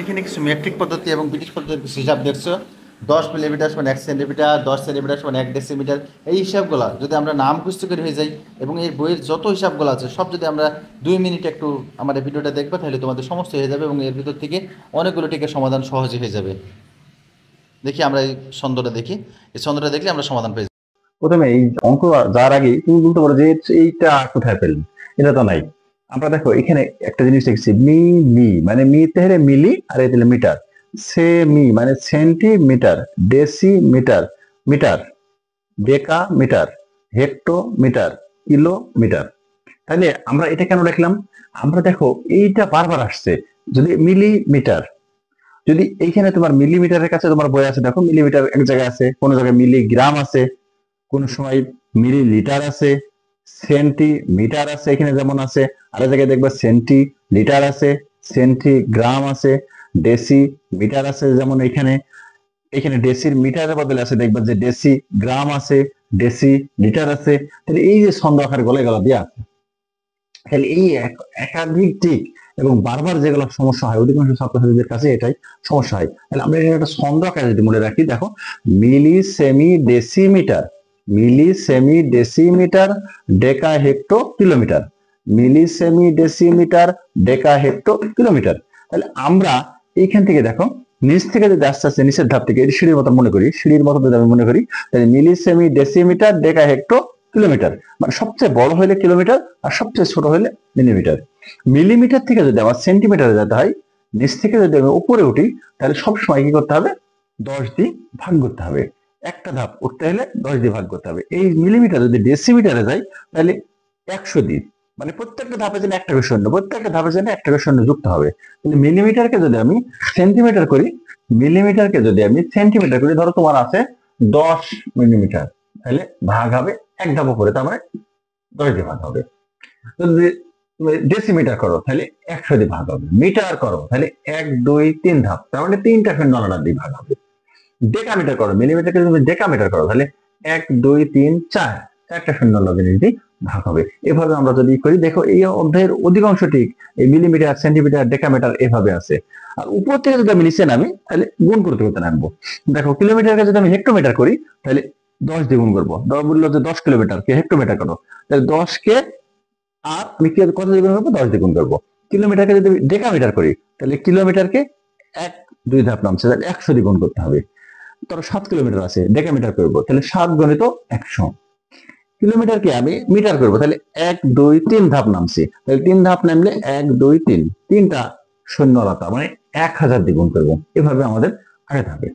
এখানে কিছু মেট্রিক পদ্ধতি এবং ব্রিটিশ পদ্ধতির কিছু হিসাব দেখছো। 10 মিলিমিটার সমান 1 সেন্টিমিটার, 10 সেন্টিমিটার সমান 1 ডেসিমিটার। এই হিসাবগুলো যদি আমরা নাম মুখস্থ করে হয়ে যাই এবং এই বইয়ের যত হিসাবগুলো আছে সব যদি আমরা 2 মিনিট একটু আমার এই ভিডিওটা দেখবো, তাহলে তোমাদের সমস্ত হয়ে যাবে এবং এর ভিতর থেকে অনেকগুলো টিকের সমাধান সহজে হয়ে যাবে। দেখি আমরা এই ছন্দটা দেখি, এই ছন্দটা দেখলে আমরা সমাধান পেয়ে যাবো। প্রথমে এই অঙ্ক যার আগে তুমি বলতে পারো যে এইটা কোথায় পেলেন, এটা তো নাই। আমরা দেখো এখানে একটা জিনিস দেখছি, মি মানে মিতে হলে মিলি আর এতে মিটার, সেমি মানে centimetre, decimetre metre, decametre, hectometre, kilometre. তাহলে আমরা এটা কেন লিখলাম? আমরা দেখো এইটা বারবার আসছে, যদি মিলিমিটার, যদি এইখানে তোমার মিলিমিটারের কাছে তোমার বই আছে, দেখো মিলিমিটার এক জায়গায় আছে, কোন জায়গায় মিলিগ্রাম আছে, কোন সময় মিলিলিটার আছে, সেন্টিমিটার আছে, এখানে যেমন আছে। আরেক জায়গায় দেখবা সেন্টিলিটার আছে, সেন্টিগ্রাম আছে, ডেসি মিটার আছে, যেমন এখানে এখানে ডেসির মিটারের বদলে আছে, দেখবা যে ডেসি গ্রাম আছে, ডেসি লিটার আছে। তাহলে এই যে ছন্দ আকার গলে গলা দিয়ে আছে, তাহলে এই একাধিক দিক এবং বারবার যেগুলো সমস্যা হয় অধিকাংশ ছাত্রছাত্রীদের কাছে এটাই সমস্যা হয়। তাহলে আমরা এখানে একটা ছন্দ আকারে যদি মনে রাখি, দেখো মিলি সেমি ডেসিমিটার, মিলি সেমি ডেসিমিটার, ডেকা হেক্টো কিলোমিটার, মিলি সেমি ডেসিমিটার, ডেকা হেক্টো কিলোমিটার। তাহলে আমরা এইখান থেকে দেখো নিচ থেকে যদি আস্তে আস্তে নিচের ধাপ থেকে সিঁড়ির মতো মনে করি, সিঁড়ির মতো যদি আমি মনে করি, তাহলে মিলি সেমি ডেসিমিটার, ডেকা হেক্টো কিলোমিটার, মানে সবচেয়ে বড় হলে কিলোমিটার আর সবচেয়ে ছোট হলে মিলিমিটার। মিলিমিটার থেকে যদি আমার সেন্টিমিটারে যেতে হয়, নিচ থেকে যদি আমি উপরে উঠি, তাহলে সবসময় কি করতে হবে? 10 দিয়ে ভাগ করতে হবে। একটা ধাপ উঠতে হলে 10 দিয়ে ভাগ করতে হবে। এই মিলিমিটার যদি ডেসিমিটারে যাই, তাহলে 100 দিয়ে, মানে প্রত্যেকটা ধাপের জন্য একটা করে শূন্য, প্রত্যেকটা ধাপের জন্য একটা করে শূন্য যুক্ত হবে। তাহলে মিলিমিটারকে যদি আমি সেন্টিমিটার করি, মিলিমিটারকে যদি আমি সেন্টিমিটার করি, ধরো তোমার আছে 10 মিলিমিটার, তাহলে ভাগ হবে এক ধাপ উপরে, তার মানে 10 দিয়ে ভাগ হবে। যদি তুমি ডেসিমিটার করো তাহলে 100 দিয়ে ভাগ হবে, মিটার করো তাহলে 1 2 3 ধাপ, তার মানে তিনটা শূন্য দিয়ে ভাগ হবে। ডেকামিটার করো, মিলিমিটারকে তুমি ডেকামিটার করো, তাহলে 1 2 3 4, চারটা শূন্য জিনিস দিয়ে ভাগ হবে। এভাবে আমরা যদি করি, দেখো এই অধ্যায়ের অধিকাংশ ঠিক এই মিলিমিটার, সেন্টিমিটার, ডেকামিটার এভাবে আছে। আর উপর থেকে যদি আমি নিচে নামি, তাহলে গুণ করতে করতে নামবো। দেখো কিলোমিটারকে যদি আমি হেক্টোমিটার করি, তাহলে 10 দিয়ে গুণ করবো। বললো যে 10 কিলোমিটার কে হেক্টোমিটার করো, তাহলে 10 কে আর আমি কত দিয়ে গুণ করবো? 10 দিয়ে গুণ করবো। কিলোমিটারকে যদি ডেকামিটার করি, তাহলে কিলোমিটারকে 1 2 ধাপ নামছে, তাহলে 100 দিয়ে গুণ করতে হবে। ধরো 7 কিলোমিটার আছে, ডেকামিটার করবো, তাহলে 7 গণিত 100। কিলোমিটারকে আমি মিটার করবো, তাহলে 1 2 3 ধাপ নামছি, তাহলে 3 ধাপ নামলে 1 2 3, তিনটা শূন্য রাখা মানে 1000 দিয়ে গুণ করবো। এভাবে আমাদের আগে থাকবে।